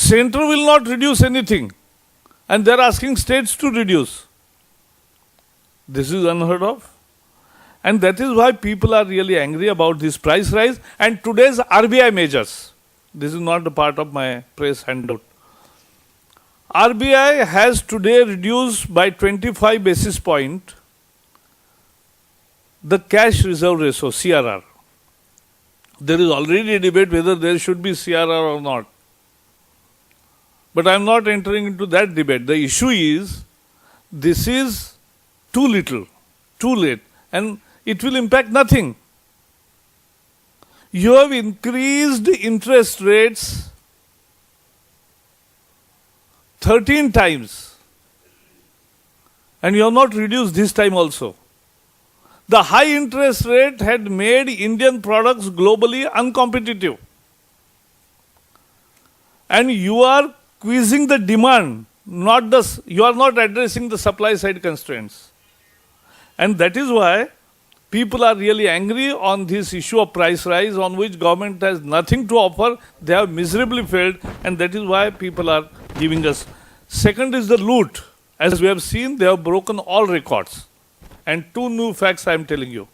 center will not reduce anything, and they're asking states to reduce. This is unheard of. And that is why people are really angry about this price rise and today's RBI measures. This is not a part of my press handout. RBI has today reduced by 25 basis point the cash reserve ratio, CRR. There is already a debate whether there should be CRR or not. But I am not entering into that debate. The issue is, this is too little, too late, and it will impact nothing. You have increased interest rates 13 times, and you have not reduced this time also. The high interest rate had made Indian products globally uncompetitive. And you are squeezing the demand, you are not addressing the supply side constraints. And that is why people are really angry on this issue of price rise, on which government has nothing to offer. They have miserably failed, and that is why people are giving us. Second is the loot. As we have seen, they have broken all records. And two new facts I am telling you.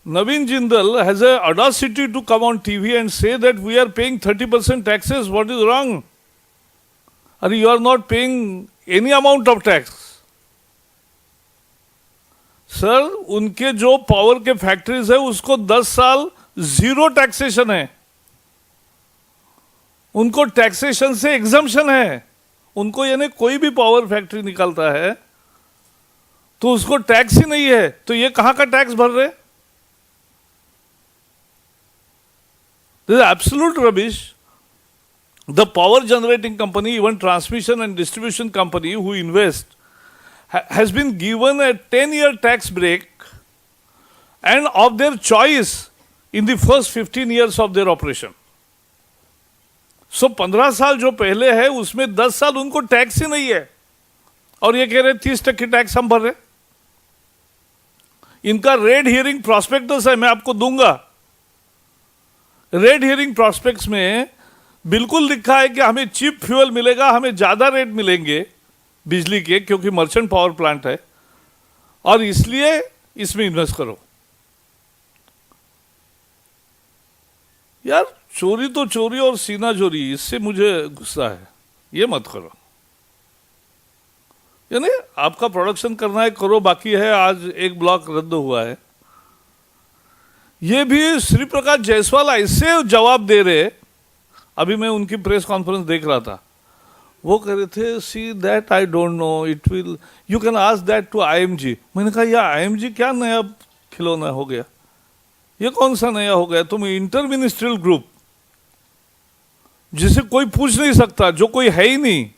Navin Jindal has an audacity to come on TV and say that we are paying 30% taxes. What is wrong? Or you are not paying any amount of tax. Sir, उनके जो power के factories है उसको 10 साल zero taxation है. उनको taxation से exemption है. उनको यानी कोई भी पावर फैक्ट्री निकालता है तो उसको टैक्स ही नहीं है, तो ये कहां का टैक्स भर रहे? This is absolute rubbish. The power generating company, even transmission and distribution company who invest, has been given a 10-year tax break and of their choice in the first 15 years of their operation. So 15 साल जो पहले है उसमें 10 साल उनको tax ही नहीं है और ये कह रहे 30% टैक्स हम भर रहे. इनका रेड हियरिंग प्रॉस्पेक्टस है, मैं आपको दूंगा. रेड हियरिंग प्रॉस्पेक्ट्स में बिल्कुल लिखा है कि हमें चीप फ्यूल मिलेगा, हमें ज्यादा रेट मिलेंगे बिजली के, क्योंकि मर्चेंट पावर प्लांट है और इसलिए इसमें इन्वेस्ट करो. यार चोरी तो चोरी और सीना चोरी, इससे मुझे गुस्सा है. ये मत करो. यानी आपका प्रोडक्शन करना है करो, बाकी है. आज एक ब्लॉक रद्द हुआ है. ये भी श्री प्रकाश जायसवाल ऐसे जवाब दे रहे. अभी मैं उनकी प्रेस कॉन्फ्रेंस देख रहा था. वो कह रहे थे see that I don't know, it will, you can ask that to IMG. मैंने कहा यार आईएमजी क्या नया खिलौना हो गया? ये कौन सा नया हो गया? तुम इंटर मिनिस्ट्रियल ग्रुप जिसे कोई पूछ नहीं सकता, जो कोई है ही नहीं,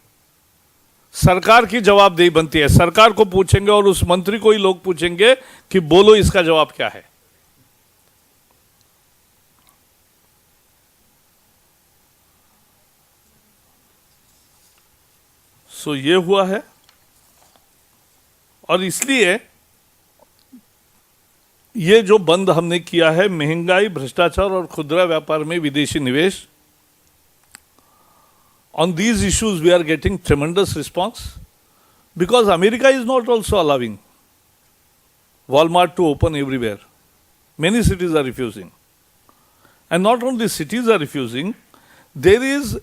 सरकार की जवाबदेही बनती है. सरकार को पूछेंगे और उस मंत्री को ही लोग पूछेंगे कि बोलो इसका जवाब क्या है. सो ये हुआ है और इसलिए ये जो बंद हमने किया है, महंगाई, भ्रष्टाचार और खुदरा व्यापार में विदेशी निवेश, on these issues we are getting tremendous response because America is not also allowing Walmart to open everywhere. Many cities are refusing. And not only cities are refusing, there is,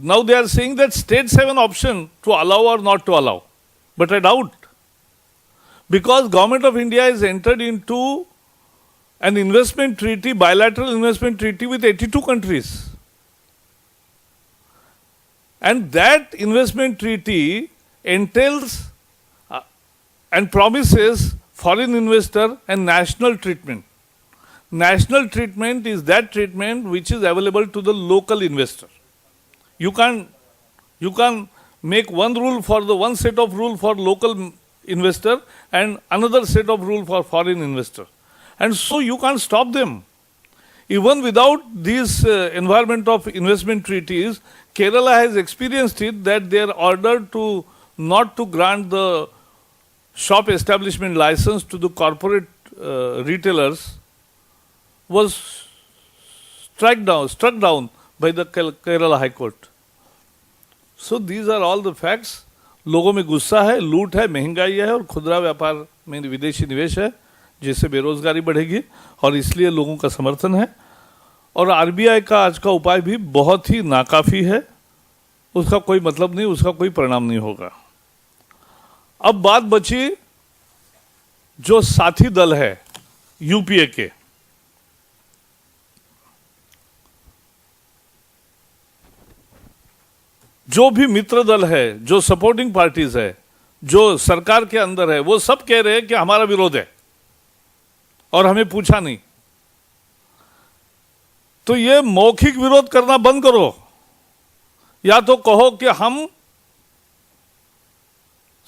now they are saying that states have an option to allow or not to allow. But I doubt. Because Government of India has entered into an investment treaty, bilateral investment treaty with 82 countries. And that investment treaty entails and promises foreign investor and national treatment. National treatment is that treatment which is available to the local investor. You can make one rule for the one set of rule for local investor and another set of rule for foreign investor. And so you can't stop them. Even without these environment of investment treaties, Kerala has experienced it that they are ordered to not to grant the shop establishment license to the corporate retailers was struck down by the Kerala High Court. So these are all the facts. लोगों में गुस्सा है, लूट है, महंगाई है और खुदरा व्यापार में विदेशी निवेश है, जिससे बेरोजगारी बढ़ेगी और इसलिए लोगों का समर्थन है। और आरबीआई का आज का उपाय भी बहुत ही नाकाफी है, उसका कोई मतलब नहीं, उसका कोई परिणाम नहीं होगा। अब बात बची जो साथी दल है यूपीए के, जो भी मित्र दल है, जो सपोर्टिंग पार्टीज है, जो सरकार के अंदर है, वो सब कह रहे हैं कि हमारा विरोध है और हमें पूछा नहीं। तो ये मौखिक विरोध करना बंद करो, या तो कहो कि हम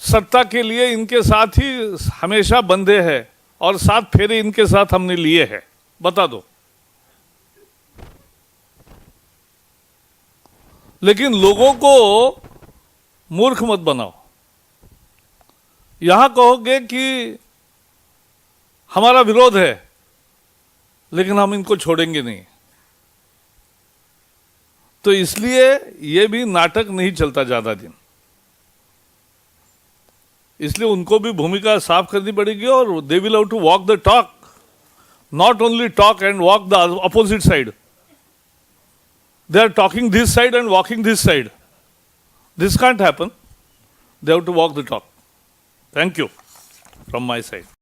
सत्ता के लिए इनके साथ ही हमेशा बंधे हैं और 7 फेरे इनके साथ हमने लिए हैं, बता दो। लेकिन लोगों को मूर्ख मत बनाओ। यहां कहोगे कि हमारा विरोध है लेकिन हम इनको छोड़ेंगे नहीं, तो इसलिए यह भी नाटक नहीं चलता ज्यादा दिन। इसलिए उनको भी भूमिका साफ करनी पड़ेगी और they will have to walk the talk, not only talk and walk the opposite side. They are talking this side and walking this side. This can't happen. They have to walk the talk. Thank you from my side.